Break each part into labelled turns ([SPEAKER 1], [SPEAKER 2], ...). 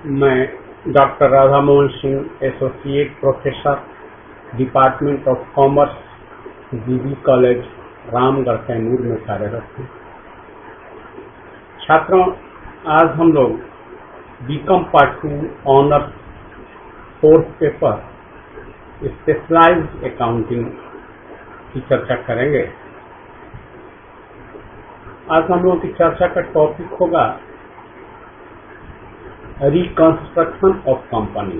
[SPEAKER 1] मैं doctor Radha Mohan Singh, associate professor, department of commerce, GB college, Ramgarh Kaimur में कार्यरत हूँ। छात्रों, आज हम लोग B Com part 2 honours fourth paper specialised accounting की चर्चा करेंगे। आज हम लोगों की चर्चा का टॉपिक होगा रिकंस्ट्रक्शन ऑफ कंपनी,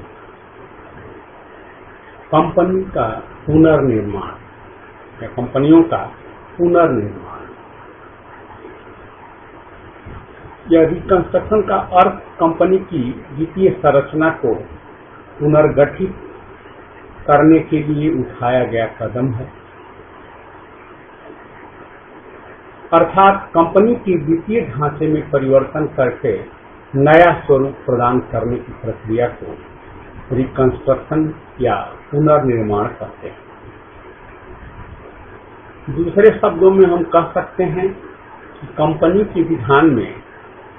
[SPEAKER 1] कंपनी का पुनर्निर्माण या कंपनियों का पुनर्निर्माण। यह रिकंस्ट्रक्शन का अर्थ कंपनी की वित्तीय संरचना को पुनर्गठित करने के लिए उठाया गया कदम है, अर्थात कंपनी की वित्तीय ढांचे में परिवर्तन करके नया स्वरूप प्रदान करने की प्रक्रिया को रिकंस्ट्रक्शन या पुनर्निर्माण कहते हैं। दूसरे शब्दों में हम कह सकते हैं कि कंपनी के विधान में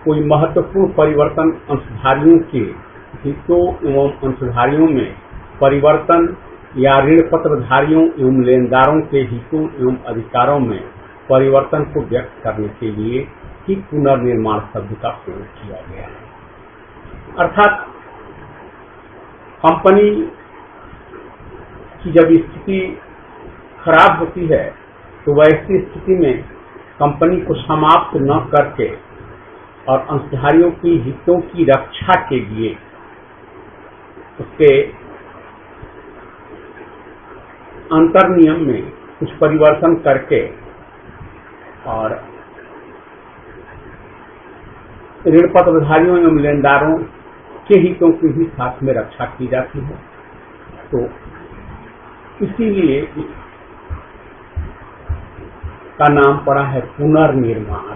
[SPEAKER 1] कोई महत्वपूर्ण परिवर्तन अंशधारियों के हितों एवं अंशधारियों में परिवर्तन या ऋण पत्रधारियों एवं लेनदारों के हितों एवं अधिकारों में परिवर्तन को व्यक्त करने के लिए ही पुनर्निर्माण शब्द का प्रयोग किया गया है। अर्थात कंपनी की जब स्थिति खराब होती है तो वैसी स्थिति में कंपनी को समाप्त न करके और अंशधारियों की हितों की रक्षा के लिए उसके अंतर्नियम में कुछ परिवर्तन करके और ऋण पत्रधारियों एवं लेनदारों के हितों की भी साथ में रक्षा की जाती है। तो इसीलिए का नाम पड़ा है पुनर्निर्माण,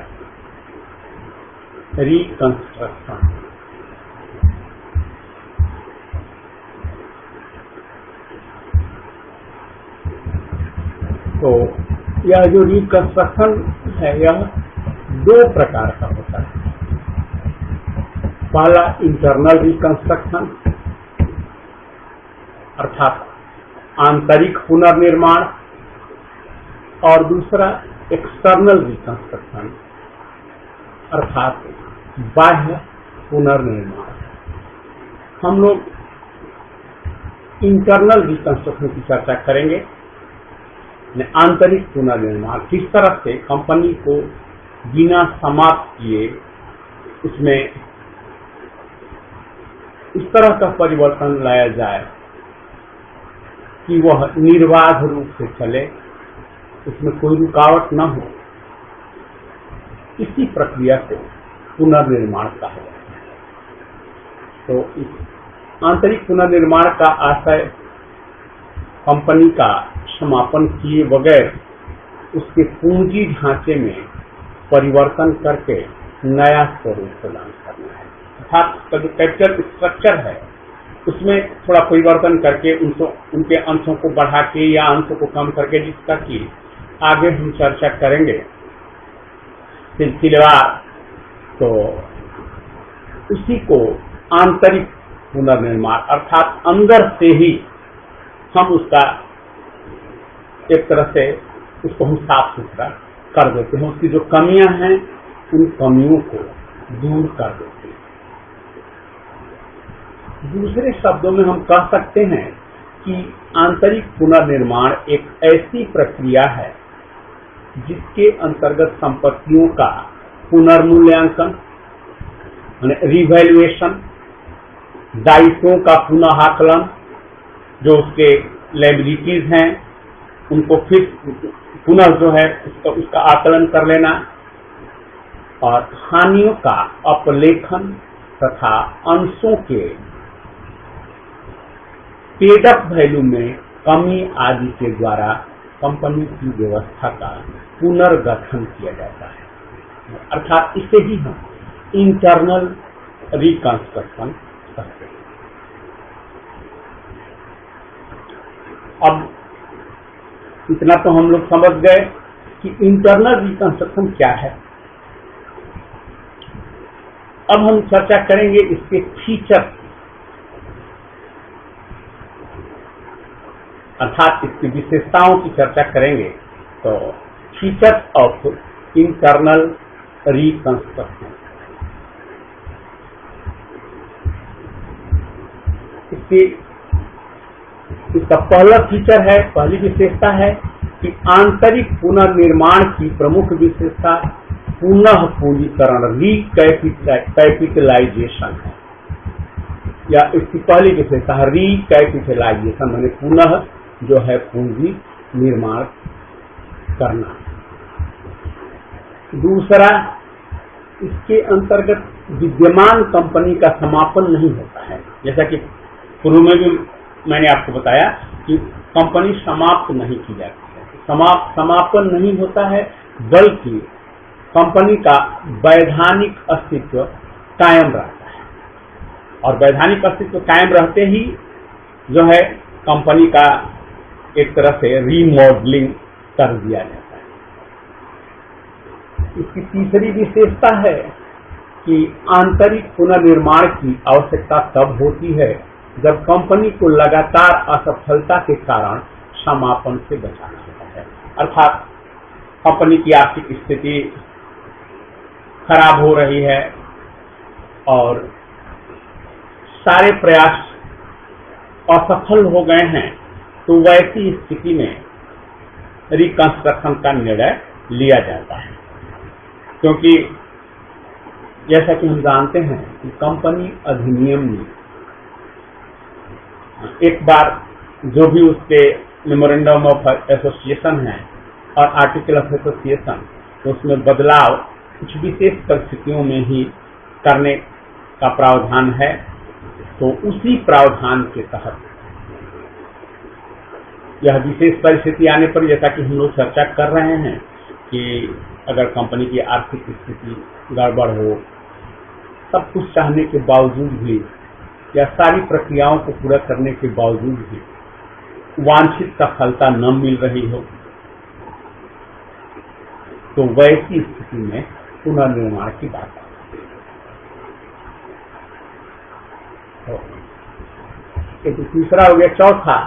[SPEAKER 1] रिकंस्ट्रक्शन। तो यह जो रिकंस्ट्रक्शन है यह दो प्रकार का होता है। पहला इंटरनल रिकंस्ट्रक्शन अर्थात आंतरिक पुनर्निर्माण और दूसरा एक्सटर्नल रिकंस्ट्रक्शन अर्थात बाह्य पुनर्निर्माण। हम लोग इंटरनल रिकंस्ट्रक्शन की चर्चा करेंगे। आंतरिक पुनर्निर्माण किस तरह से कंपनी को बिना समाप्त किए उसमें इस तरह का परिवर्तन लाया जाए कि वह निर्बाध रूप से चले, उसमें कोई रुकावट न हो। इसी प्रक्रिया को पुनर्निर्माण कहा जाता है। तो इस आंतरिक पुनर्निर्माण का आशय कंपनी का समापन किए बगैर उसके पूंजी ढांचे में परिवर्तन करके नया स्वरूप प्रदान करना है। अर्थात उसका जो कैपिटल स्ट्रक्चर है उसमें थोड़ा परिवर्तन करके उनके अंशों को बढ़ा के या अंशों को कम करके, जिसका कि आगे हम चर्चा करेंगे सिलसिलेवार। तो उसी को आंतरिक पुनर्निर्माण अर्थात अंदर से ही हम उसका एक तरह से उसको हम साफ सुथरा कर देते हैं, उसकी जो कमियां हैं उन कमियों को दूर कर देते हैं। दूसरे शब्दों में हम कह सकते हैं कि आंतरिक पुनर्निर्माण एक ऐसी प्रक्रिया है जिसके अंतर्गत संपत्तियों का पुनर्मूल्यांकन, रिवैल्यूएशन, दायित्वों का पुनः आकलन, जो उसके लायबिलिटीज हैं उनको फिर पुनः जो है उसका आकलन कर लेना और हानियों का अपलेखन तथा अंशों के पेड अप वैल्यू में कमी आदि के द्वारा कंपनी की व्यवस्था का पुनर्गठन किया जाता है। अर्थात इसे ही हम इंटरनल रिकंस्ट्रक्शन कहते हैं। अब इतना तो हम लोग समझ गए कि इंटरनल रिकंस्ट्रक्शन क्या है। अब हम चर्चा करेंगे इसके फीचर, अर्थात इसकी विशेषताओं की चर्चा करेंगे। तो फीचर्स ऑफ इंटरनल रिकंस्ट्रक्शन, इसका पहला फीचर है, पहली विशेषता है कि आंतरिक पुनर्निर्माण की प्रमुख विशेषता पुनः पूंजीकरण, रिकैपिटलाइजेशन है। या इसकी पहली विशेषता है रिकैपिटलाइजेशन, माने पुनः जो है पूंजी निर्माण करना। दूसरा, इसके अंतर्गत विद्यमान कंपनी का समापन नहीं होता है। जैसा कि पूर्व में भी मैंने आपको बताया कि कंपनी समाप्त नहीं की जाती है, समापन नहीं होता है, बल्कि कंपनी का वैधानिक अस्तित्व कायम रहता है। और वैधानिक अस्तित्व कायम रहते ही जो है कंपनी का एक तरह से रीमॉडलिंग कर दिया जाता है। इसकी तीसरी विशेषता है कि आंतरिक पुनर्निर्माण की आवश्यकता तब होती है जब कंपनी को लगातार असफलता के कारण समापन से बचाना होता है। अर्थात कंपनी की आर्थिक स्थिति खराब हो रही है और सारे प्रयास असफल हो गए हैं, तो वैसी स्थिति में रिकंस्ट्रक्शन का निर्णय लिया जाता है। क्योंकि जैसा कि हम जानते हैं कि कंपनी अधिनियम में एक बार जो भी उसके मेमोरेंडम ऑफ एसोसिएशन है और आर्टिकल ऑफ एसोसिएशन, तो उसमें बदलाव कुछ विशेष परिस्थितियों में ही करने का प्रावधान है। तो उसी प्रावधान के तहत यह विशेष परिस्थिति आने पर, जैसा कि हम लोग चर्चा कर रहे हैं कि अगर कंपनी की आर्थिक स्थिति गड़बड़ हो, सब कुछ चाहने के बावजूद भी या सारी प्रक्रियाओं को पूरा करने के बावजूद भी वांछित सफलता न मिल रही हो, तो वैसी स्थिति में पुनर्निर्माण की बात है। तो तीसरा हो गया। चौथा,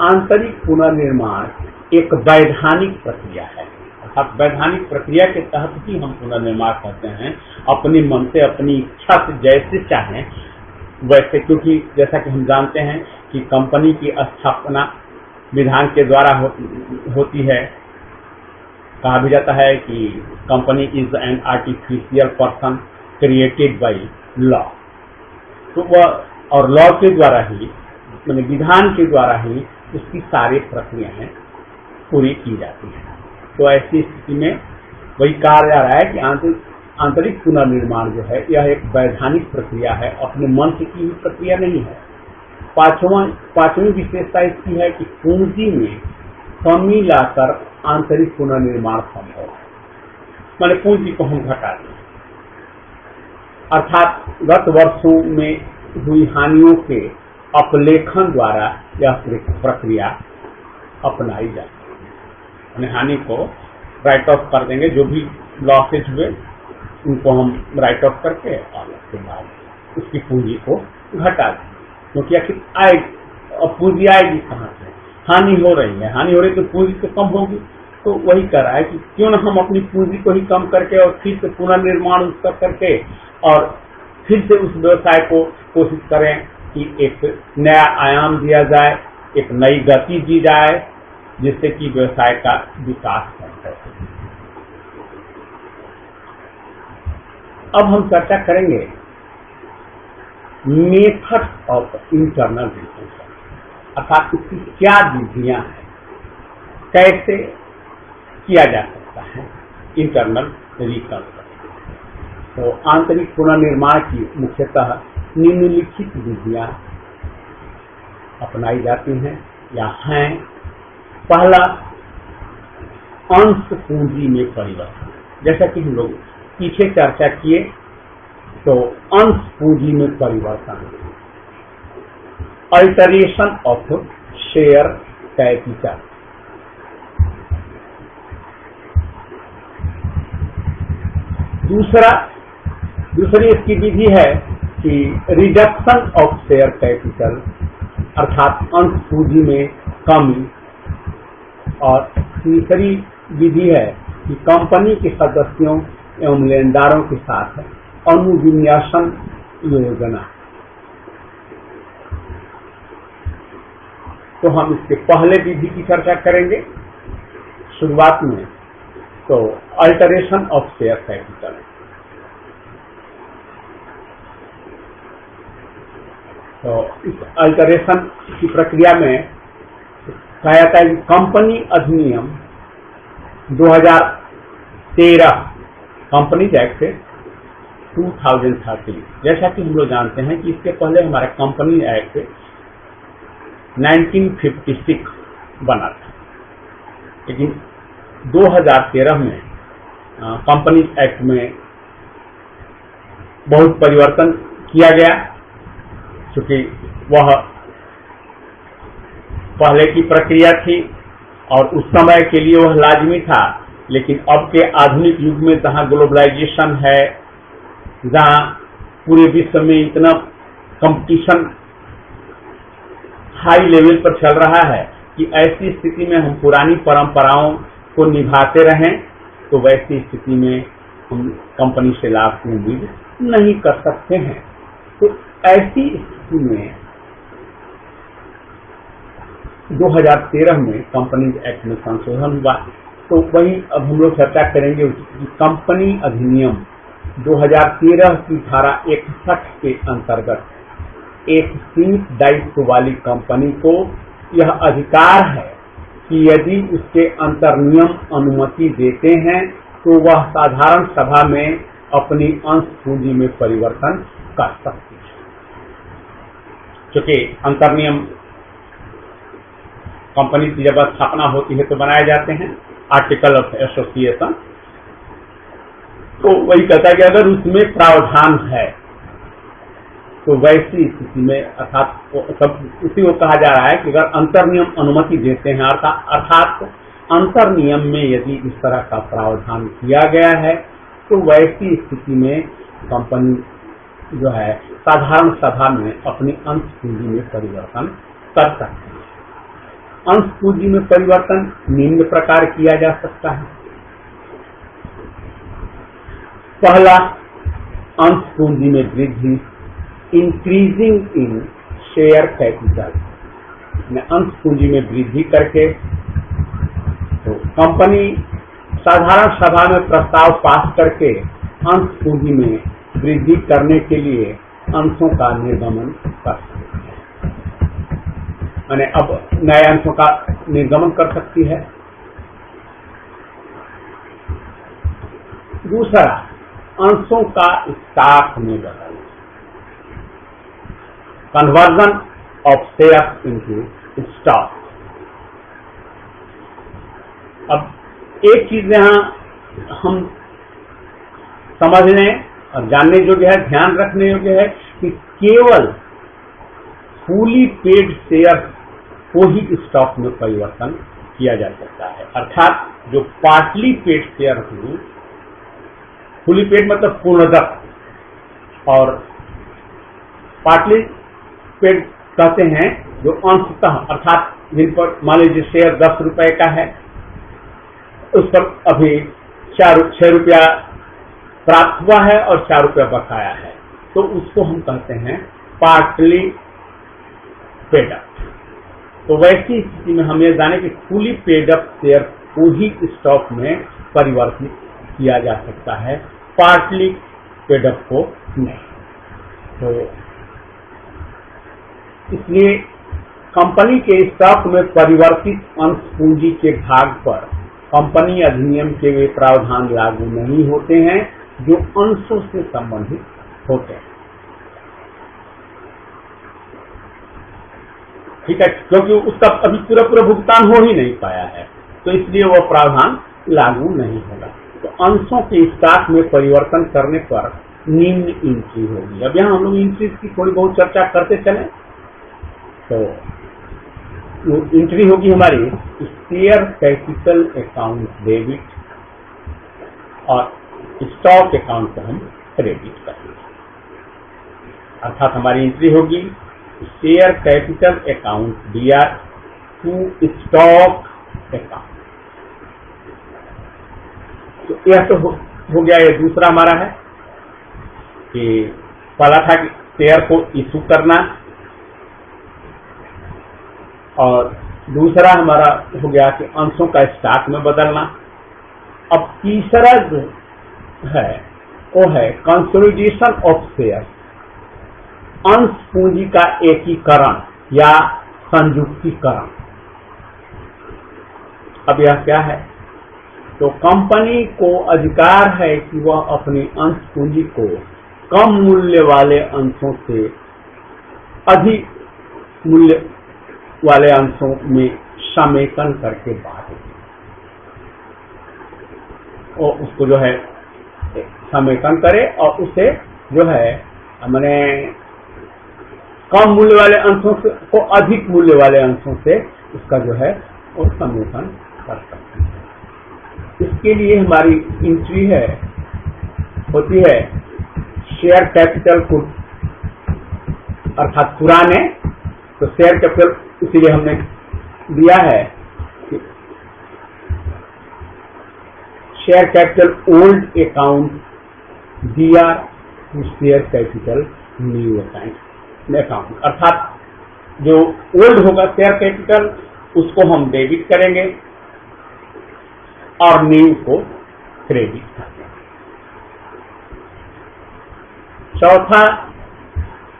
[SPEAKER 1] आंतरिक पुनर्निर्माण एक वैधानिक प्रक्रिया है। अर्थात वैधानिक प्रक्रिया के तहत ही हम पुनर्निर्माण करते हैं, अपने मन से, अपनी इच्छा से, जैसे चाहें वैसे। क्योंकि जैसा कि हम जानते हैं कि कंपनी की स्थापना विधान के द्वारा होती है। कहा भी जाता है कि company is an artificial person created by law. तो वह और लॉ के द्वारा ही, माने विधान के द्वारा ही उसकी सारी प्रक्रियाएं पूरी की जाती हैं। तो ऐसी स्थिति में वही कहा जा रहा है कि आंतरिक पुनर्निर्माण जो है यह एक वैधानिक प्रक्रिया है, अपने मन से की हुई प्रक्रिया नहीं है। पांचवी विशेषता इसकी है कि पूंजी में कमी लाकर आंतरिक पुनर्निर्माण संभव है। माने पूंजी को हम घटा दें, अर्थात गत वर्षों में हुई हानियों के अपलेखन द्वारा यह प्रक्रिया अपनाई जाती है। हानि को राइट ऑफ कर देंगे, जो भी लॉसेज हुए उनको हम राइट ऑफ करके और उसके बाद उसकी पूंजी को घटा दें। क्योंकि आखिर आएगी, अब पूंजी आएगी कहाँ से? हानि हो रही है, हानि हो रही तो पूंजी तो कम होगी। तो वही कर रहा है कि क्यों न हम अपनी पूंजी को ही कम करके और फिर से पुनर्निर्माण उसका करके और फिर से उस व्यवसाय को कोशिश करें कि एक नया आयाम दिया जाए, एक नई गति दी जाए, जिससे कि व्यवसाय का विकास हो सके। अब हम चर्चा करेंगे मेथड ऑफ इंटरनल रिकंस्ट्रक्शन, अर्थात इसकी क्या विधियां हैं, कैसे किया जा सकता है इंटरनल रिकंस्ट्रक्शन। तो आंतरिक पुनर्निर्माण की मुख्यतः निम्नलिखित विधियां अपनाई जाती हैं या हैं। पहला, अंश पूंजी में परिवर्तन। जैसा कि हम लोग पीछे चर्चा किए, तो अंश पूंजी में परिवर्तन, अल्टरेशन ऑफ शेयर कैपिटल। दूसरा दूसरी इसकी विधि है कि रिडक्शन ऑफ शेयर कैपिटल, अर्थात अंश पूंजी में कमी। और तीसरी विधि है कि कंपनी के सदस्यों एवं लेनदारों के साथ अनुविन्यासन योजना। तो हम इसके पहले विधि की चर्चा करेंगे शुरुआत में। तो अल्टरेशन ऑफ शेयर कैपिटल, तो इस अल्टरेशन की प्रक्रिया में कहा जाता है कि कंपनी अधिनियम 2013 कंपनीज एक्ट 2013, जैसा कि हम लोग जानते हैं कि इसके पहले हमारा कंपनी एक्ट 1956 बना था, लेकिन 2013 में कंपनी एक्ट में बहुत परिवर्तन किया गया, क्योंकि वह पहले की प्रक्रिया थी और उस समय के लिए वह लाजमी था। लेकिन अब के आधुनिक युग में जहाँ ग्लोबलाइजेशन है, जहाँ पूरे विश्व में इतना कंपटीशन हाई लेवल पर चल रहा है कि ऐसी स्थिति में हम पुरानी परंपराओं को निभाते रहें, तो वैसी स्थिति में हम कंपनी से लाभ की उम्मीद नहीं कर सकते हैं। तो ऐसी स्थिति में 2013 में कंपनीज एक्ट में संशोधन हुआ। तो वही अब हम लोग चर्चा करेंगे कि कंपनी अधिनियम 2013 की धारा 61 के अंतर्गत एक सीमित दायित्व वाली कंपनी को यह अधिकार है कि यदि उसके अंतर्नियम अनुमति देते हैं तो वह साधारण सभा में अपनी अंश पूंजी में परिवर्तन कर सकती है। क्योंकि अंतर्नियम कंपनी की जब स्थापना होती है तो बनाए जाते हैं, आर्टिकल ऑफ एसोसिएशन। तो वही कहता है कि अगर उसमें प्रावधान है तो वैसी स्थिति में, अर्थात उसी को कहा जा रहा है कि अगर अंतर्नियम अनुमति देते हैं, अर्थात अंतर्नियम में यदि इस तरह का प्रावधान किया गया है तो वैसी स्थिति में कंपनी जो है साधारण सभा में अपनी अंश पूंजी में परिवर्तन कर सकती है। अंश पूंजी में परिवर्तन निम्न प्रकार किया जा सकता है। पहला, अंश पूंजी में वृद्धि, इंक्रीजिंग इन शेयर कैपिटल, अंश पूंजी में वृद्धि करके तो कंपनी साधारण सभा में प्रस्ताव पास करके अंश पूंजी में वृद्धि करने के लिए अंशों का निर्गमन कर सकती है, माने अब नए अंशों का निर्गमन कर सकती है। दूसरा, अंशों का स्टॉक में बदलना, conversion of share into stock. अब एक चीज यहाँ हम समझने और जानने योग्य है, ध्यान रखने योग्य है कि केवल फुली पेड शेयर को ही स्टॉक में परिवर्तन किया जा सकता है। अर्थात जो पार्टली पेड शेयर हुई, फुली पेड मतलब पूर्णतः, और पार्टली पेड कहते हैं जो अंशतः, अर्थात जिन पर मान लीजिए शेयर 10 रुपए का है, उस पर अभी 6 रुपया प्राप्त हुआ है और 4 रुपया बकाया है, तो उसको हम कहते हैं पार्टली पेड अप। तो वैसी स्थिति में हम ये जाने कि फुली पेड अप शेयर को ही स्टॉक में परिवर्तित किया जा सकता है, पार्टली पेड अप को नहीं। तो इसलिए कंपनी के स्टॉक में परिवर्तित अंश पूंजी के भाग पर कंपनी अधिनियम के वे प्रावधान लागू नहीं होते हैं जो अंशों से संबंधित होते हैं। ठीक है, क्योंकि उसका अभी पूरा भुगतान हो ही नहीं पाया है, तो इसलिए वह प्रावधान लागू नहीं होगा। तो अंशों के स्टॉक में परिवर्तन करने पर निम्न एंट्री होगी। अब यहाँ हम लोग एंट्रीज की थोड़ी बहुत चर्चा करते चले। तो एंट्री होगी हमारी शेयर कैपिटल अकाउंट डेबिट और स्टॉक अकाउंट को हम क्रेडिट करना, अर्थात हमारी एंट्री होगी share capital account DR to stock account. तो यह तो हो गया। ये दूसरा हमारा है कि पहला था कि शेयर को इशू करना, और दूसरा हमारा हो गया कि अंशों का स्टॉक में बदलना। अब तीसरा जो है वो है कंसोलिडेशन ऑफ शेयर, अंश पूंजी का एकीकरण या संयुक्तिकरण। अब यह क्या है? तो कंपनी को अधिकार है कि वह अपनी अंश पूंजी को कम मूल्य वाले अंशों से अधिक मूल्य वाले अंशों में समेकन करके बांटे, और उसको जो है समेकन करे और उसे जो है हमने कम मूल्य वाले अंशों से को अधिक मूल्य वाले अंशों से उसका जो है वो समेकन कर सकते हैं। इसके लिए हमारी एंट्री होती है शेयर कैपिटल को, अर्थात पुराने, तो शेयर कैपिटल इसीलिए हमने दिया है कि share capital old account DR to share capital new account, अर्थात जो ओल्ड होगा शेयर कैपिटल उसको हम डेबिट करेंगे और न्यू को क्रेडिट करेंगे। चौथा,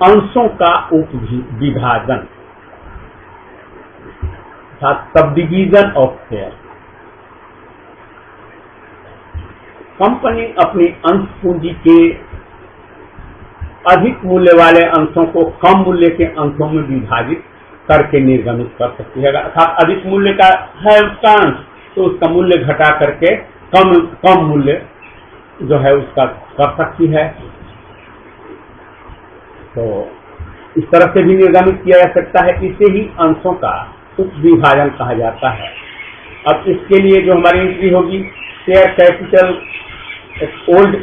[SPEAKER 1] अंशों का उपविभाजन, sub division of share. Company अपनी अंश पूंजी के अधिक मूल्य वाले अंशों को कम मूल्य के अंशों में विभाजित करके निर्गमित कर सकती है। अर्थात अधिक मूल्य का है उसका अंश, तो उसका मूल्य घटा करके कम मूल्य जो है उसका कर सकती है। तो इस तरह से भी निर्गमित किया जा सकता है। इसे ही अंशों का उपविभाजन कहा जाता है। अब इसके लिए जो हमारी एंट्री होगी share capital old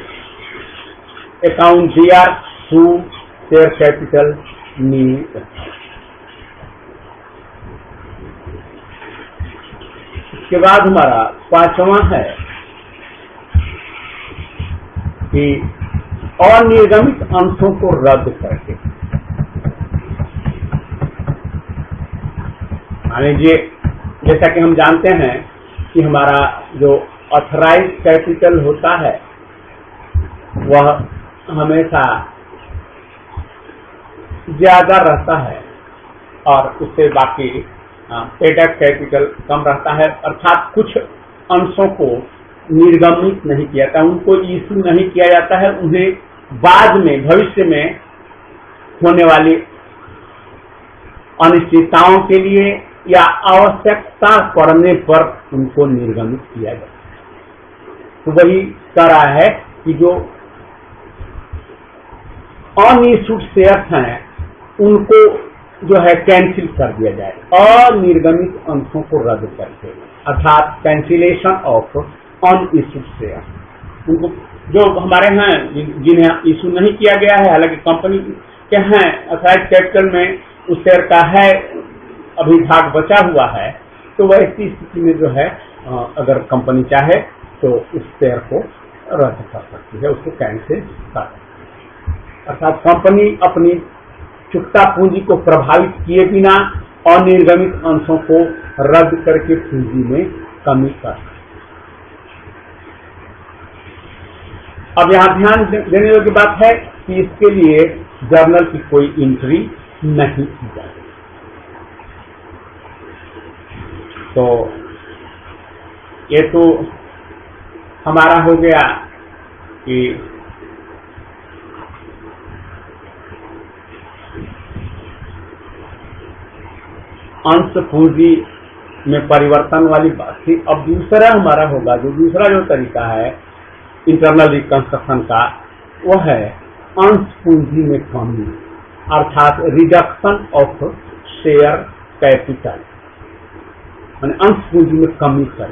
[SPEAKER 1] account DR to share capital new account. इसके बाद हमारा पांचवा है कि अनिर्गमित अंशों को रद्द करके, मान लीजिए जैसा कि हम जानते हैं कि हमारा जो ऑथराइज कैपिटल होता है वह हमेशा ज्यादा रहता है और उससे बाकी पेड अप कैपिटल कम रहता है। अर्थात कुछ अंशों को निर्गमित नहीं किया जाता, उनको इशू नहीं किया जाता है, उन्हें बाद में भविष्य में होने वाली अनिश्चितताओं के लिए या आवश्यकता पड़ने पर उनको निर्गमित किया जाता है। तो वही कह रहा है कि जो अनिश्चित शेयर्स हैं उनको जो है कैंसिल कर दिया जाए, अनिर्गमित अंशों को रद्द करके, अर्थात कैंसिलेशन ऑफ अनइश्यूड शेयर। उनको जो हमारे हैं जिन्हें इशू नहीं किया गया है, हालांकि कंपनी के हैं ऑथराइज कैपिटल में उस शेयर का है अभी भाग बचा हुआ है, तो वह ऐसी स्थिति में जो है अगर कंपनी चाहे तो उस शेयर को रद्द कर सकती है, उसको कैंसिल कर सकती है। अर्थात कंपनी अपनी चुकता पूंजी को प्रभावित किए बिना अनिर्गमित अंशों को रद्द करके पूंजी में कमी कर सकती है। अब यहाँ ध्यान देने योग्य बात है कि इसके लिए जर्नल की कोई एंट्री नहीं की जाती। तो ये तो हमारा हो गया कि अंश पूंजी में परिवर्तन वाली बात थी। अब दूसरा हमारा होगा दूसरा जो तरीका है इंटरनल रिकंस्ट्रक्शन का, वो है अंश पूंजी में कमी, अर्थात रिडक्शन ऑफ शेयर कैपिटल, माने अंश पूंजी में कमी कर।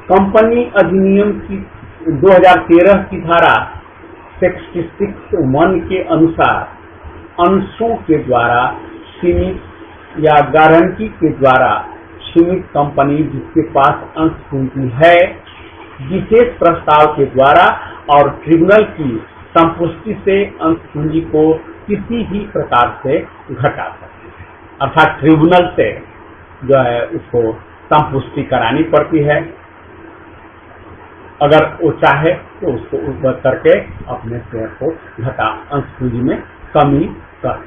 [SPEAKER 1] कंपनी अधिनियम की 2013 की धारा 66(1) के अनुसार अंशों के द्वारा सीमित या गारंटी के द्वारा सीमित कंपनी जिसके पास अंश पूंजी है विशेष प्रस्ताव के द्वारा और ट्रिब्यूनल की संपुष्टि से अंश पूंजी को किसी भी प्रकार से घटा सकती है, अर्थात ट्रिब्यूनल से जो है उसको संपुष्टि करानी पड़ती है। अगर वो चाहे तो उसको ऊपर करके अपने शेयर को घटा अंश पूंजी में कमी कर।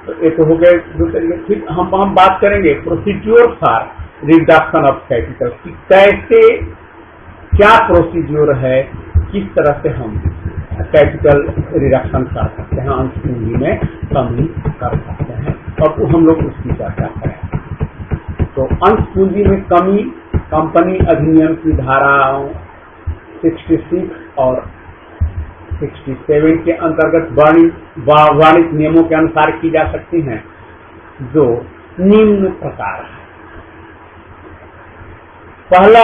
[SPEAKER 1] तो एक हो गए दूसरे। फिर हम बात करेंगे procedure for reduction of capital कि कैसे क्या प्रोसीड्योर है, किस तरह से हम कैपिटल रिडक्शन कर सकते हैं, अंश पूंजी में कमी कर सकते हैं, और हम लोग उसकी चर्चा करें। तो अंश पूंजी में कमी कंपनी अधिनियम की धाराओं 66 और 67 के अंतर्गत वाणिज्य नियमों के अनुसार की जा सकती हैं, जो निम्न प्रकार है। पहला,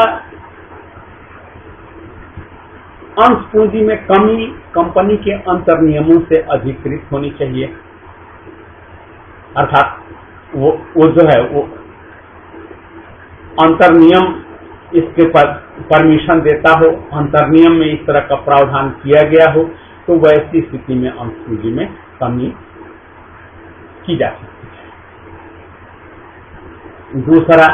[SPEAKER 1] अंश पूंजी में कमी कंपनी के अंतर नियमों से अधिकृत होनी चाहिए, अर्थात वो जो है वो अंतर नियम इसके परमिशन देता हो, अंतर नियम में इस तरह का प्रावधान किया गया हो, तो वैसी स्थिति में अंश पूंजी में कमी की जा सकती है। दूसरा,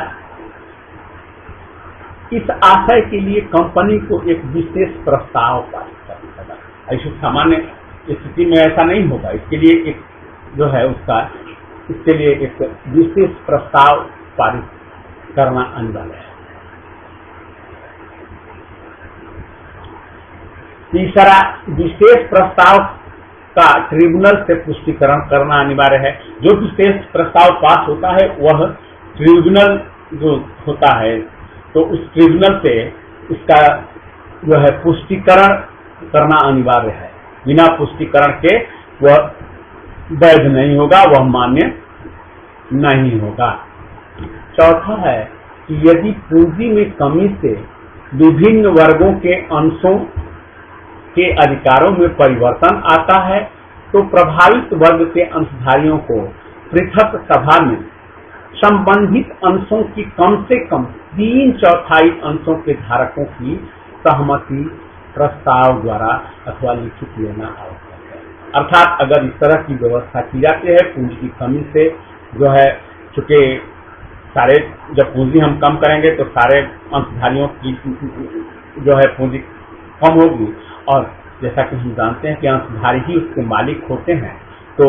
[SPEAKER 1] इस आशय के लिए कंपनी को एक विशेष प्रस्ताव पारित करना होगा। ऐसी सामान्य स्थिति में ऐसा नहीं होगा, इसके लिए एक जो है इसके लिए एक विशेष प्रस्ताव पारित करना अनिवार्य है। तीसरा, विशेष प्रस्ताव का ट्रिब्यूनल से पुष्टिकरण करना अनिवार्य है। जो विशेष प्रस्ताव पास होता है वह ट्रिब्यूनल जो होता है, तो उस ट्रिब्यूनल से इसका जो है पुष्टिकरण करना अनिवार्य है। बिना पुष्टिकरण के वह वैध नहीं होगा, वह मान्य नहीं होगा। चौथा है कि यदि पूंजी में कमी से विभिन्न वर्गों के अंशों के अधिकारों में परिवर्तन आता है, तो प्रभावित वर्ग के अंशधारियों को पृथक सभा में संबंधित अंशों की कम से कम 3/4 अंशों के धारकों की सहमति प्रस्ताव द्वारा अथवा लिखित लेना आवश्यक है। अर्थात अगर इस तरह की व्यवस्था की जाती है, पूंजी की कमी से जो है, चूंकि सारे जब पूंजी हम कम करेंगे तो सारे अंशधारियों की जो है पूंजी कम होगी, और जैसा कि हम जानते हैं कि अंशधारी ही उसके मालिक होते हैं, तो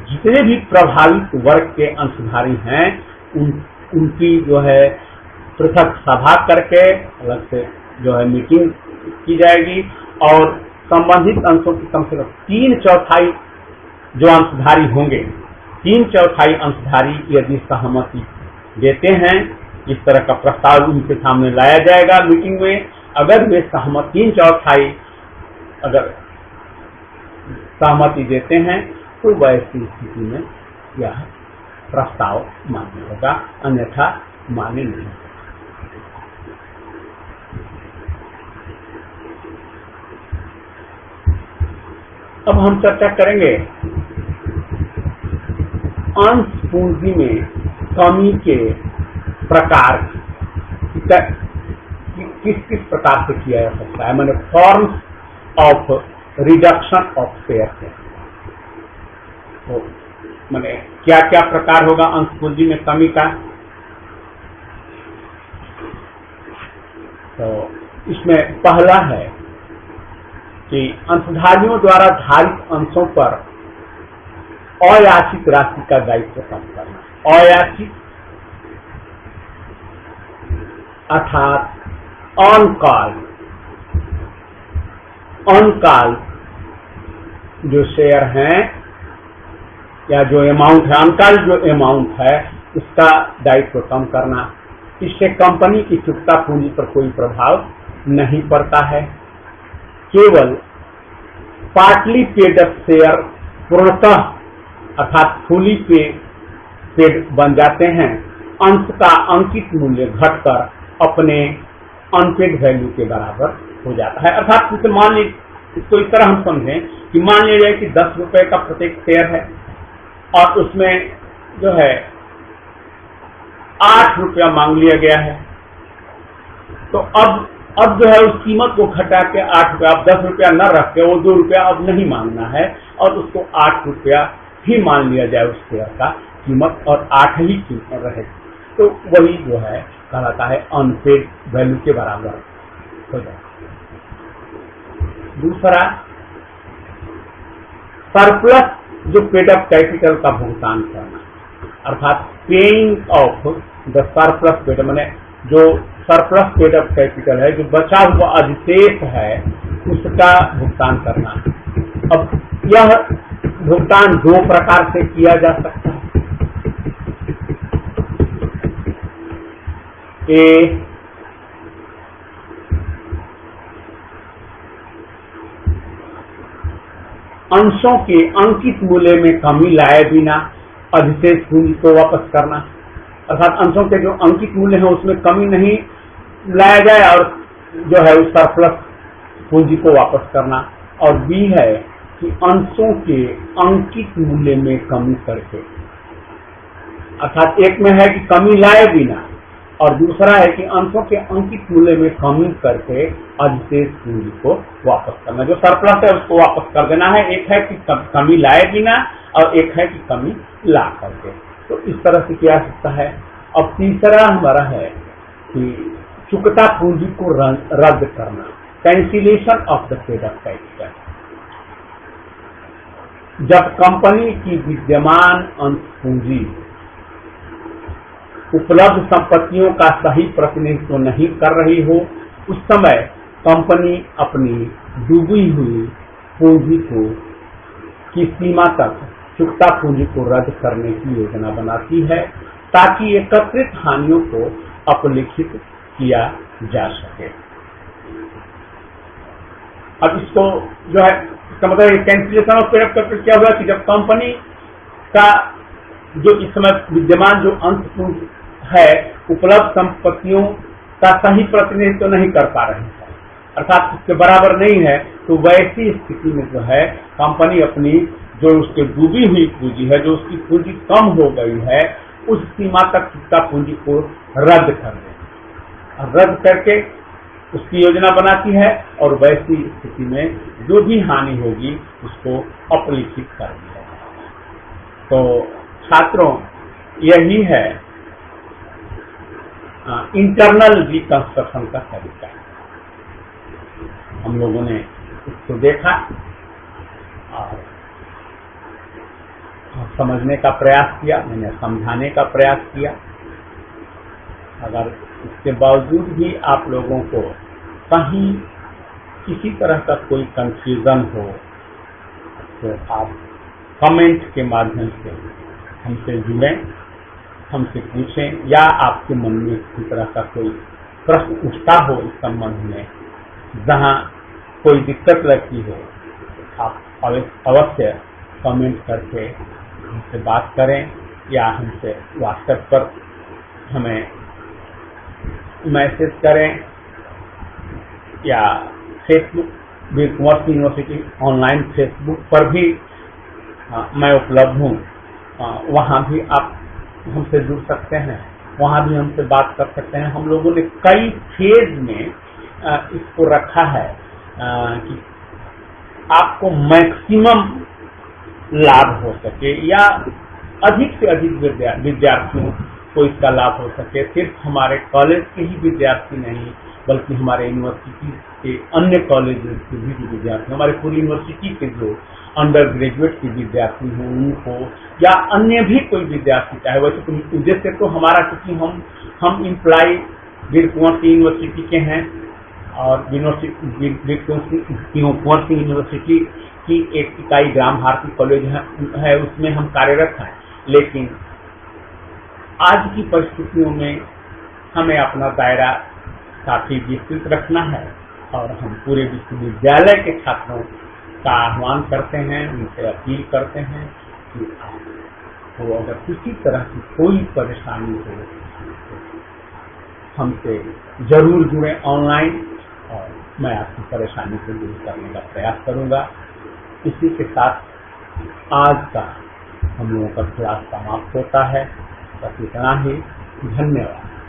[SPEAKER 1] जितने भी प्रभावित वर्ग के अंशधारी हैं उनकी जो है पृथक सभा करके अलग से जो है मीटिंग की जाएगी, और संबंधित अंशों की कम से कम 3/4 जो अंशधारी होंगे, 3/4 अंशधारी यदि सहमति देते हैं, इस तरह का प्रस्ताव उनके सामने लाया जाएगा मीटिंग में। अगर वे 3/4 अगर सहमति देते हैं तो वैसी स्थिति में यह प्रस्ताव मान्य होगा, अन्यथा मान्य नहीं होगा। अब हम चर्चा करेंगे अंश पूंजी में कमी के प्रकार किस किस प्रकार से किया जा सकता है, मैंने forms of reduction of share है। तो मैंने क्या क्या प्रकार होगा अंश पूंजी में कमी का। तो इसमें पहला है कि अंशधारियों द्वारा धारित अंशों पर अयाचित राशि का दायित्व कम करना। अयाचित अर्थात अनकॉल जो शेयर हैं या जो अमाउंट है, अनकॉल जो अमाउंट है उसका दायित्व कम करना। इससे कंपनी की चुकता पूंजी पर कोई प्रभाव नहीं पड़ता है। केवल पार्टली पेड अप शेयर पूर्णतः अर्थात फुली पेड बन जाते हैं, अंश का अंकित मूल्य घटकर अपने अनपेड वैल्यू के बराबर हो जाता है। अर्थात जैसे मान लीजिए, इसको इस तरह हम समझें कि मान लीजिए कि 10 रुपए का प्रत्येक शेयर है और उसमें जो है 8 रुपया मांग लिया गया है। तो अब जो है उस कीमत को घटा के 8 रुपया, अब 10 रुपया न रख के वो 2 रुपया अब नहीं मांगना है और उसको 8 रुपया ही मान लिया जाए उस शेयर का कीमत, और 8 ही कीमत रहे। तो वही जो है कहलाता है अनपेड वैल्यू के बराबर हो जाए। दूसरा, सरप्लस जो पेड अप कैपिटल का भुगतान करना, अर्थात paying off the surplus paid, माने जो सरप्लस पेड अप कैपिटल है, जो बचा हुआ अधिशेष है, उसका भुगतान करना। अब यह भुगतान 2 प्रकार से किया जा सकता है। अंशों के अंकित मूल्य में कमी लाए बिना अधिशेष पूंजी को वापस करना, अर्थात अंशों के जो अंकित मूल्य है उसमें कमी नहीं लाया जाए और जो है उस सरप्लस पूंजी को वापस करना। और बी है कि अंशों के अंकित मूल्य में कमी करके, अर्थात एक में है कि कमी लाए बिना और दूसरा है कि अंशों के अंकित मूल्य में कमी करके अधिशेष पूंजी को वापस करना। जो सरप्लस है उसको वापस कर देना है। एक है कि कमी लाए बिना और एक है कि कमी ला करके। तो इस तरह से किया सकता है। अब तीसरा हमारा है कि चुकता पूंजी को रद्द करना, cancellation of the paid up capital. जब कंपनी की विद्यमान अंश पूंजी उपलब्ध संपत्तियों का सही प्रतिनिधित्व नहीं कर रही हो, उस समय कंपनी अपनी डूबी हुई पूंजी को की सीमा तक चुकता पूंजी को रद्द करने की योजना बनाती है ताकि एकत्रित हानियों को अपलिखित किया जा सके। अब इसको जो है, इसका मतलब cancellation of paid up capital क्या हुआ कि जब कंपनी का जो इस समय विद्यमान जो अंश पूंजी है उपलब्ध संपत्तियों का सही प्रतिनिधित्व नहीं कर पा रहे हैं, अर्थात उसके बराबर नहीं है, तो वैसी स्थिति में जो है कंपनी अपनी जो उसके डूबी हुई पूंजी है, जो उसकी पूंजी कम हो गई है, उस सीमा तक चुकता पूंजी को रद्द कर दे, रद्द करके उसकी योजना बनाती है और वैसी स्थिति में जो भी हानि होगी उसको अपलिखित कर दिया। तो छात्रों, यही है इंटरनल रिकंस्ट्रक्शन का तरीका। हम लोगों ने इसको देखा और समझने का प्रयास किया, मैंने समझाने का प्रयास किया। अगर इसके बावजूद भी आप लोगों को कहीं किसी तरह का कोई कंफ्यूजन हो तो आप कमेंट के माध्यम से हमसे जुड़ें, हमसे पूछें, या आपके मन में किसी तरह का कोई प्रश्न उठता हो इस संबंध में, जहां कोई दिक्कत लगती हो, आप अवश्य कमेंट करके हमसे बात करें या हमसे व्हाट्सएप पर हमें मैसेज करें या फेसबुक वीर Kunwar Singh university online Facebook पर भी मैं उपलब्ध हूँ, वहाँ भी आप हमसे जुड़ सकते हैं, वहाँ भी हमसे बात कर सकते हैं। हम लोगों ने कई फेज में इसको रखा है कि आपको मैक्सिमम लाभ हो सके या अधिक से अधिक विद्यार्थियों को इसका लाभ हो सके। सिर्फ हमारे कॉलेज के ही विद्यार्थी नहीं बल्कि हमारे यूनिवर्सिटी के अन्य कॉलेजेस के भी विद्यार्थी, हमारे पूरी यूनिवर्सिटी के जो अंडर ग्रेजुएट के विद्यार्थी हों उनको, या अन्य भी कोई विद्यार्थी चाहे, वैसे तो उद्देश्य तो हमारा, क्योंकि हम इम्प्लाई वीर कुंवर सिंह यूनिवर्सिटी के हैं और वीर कुंवर सिंह यूनिवर्सिटी की एक इकाई ग्राम भारती कॉलेज है उसमें हम कार्यरत हैं। लेकिन आज की परिस्थितियों में हमें अपना दायरा काफी विस्तृत रखना है और हम पूरे विश्वविद्यालय के छात्रों का आह्वान करते हैं, उनसे अपील करते हैं कि आपको अगर किसी तरह की कोई परेशानी हो हमसे जरूर जुड़े ऑनलाइन, और मैं आपकी परेशानी को दूर करने का प्रयास करूंगा। इसी के साथ आज का हम लोगों का क्लास समाप्त होता है। बस इतना ही। धन्यवाद।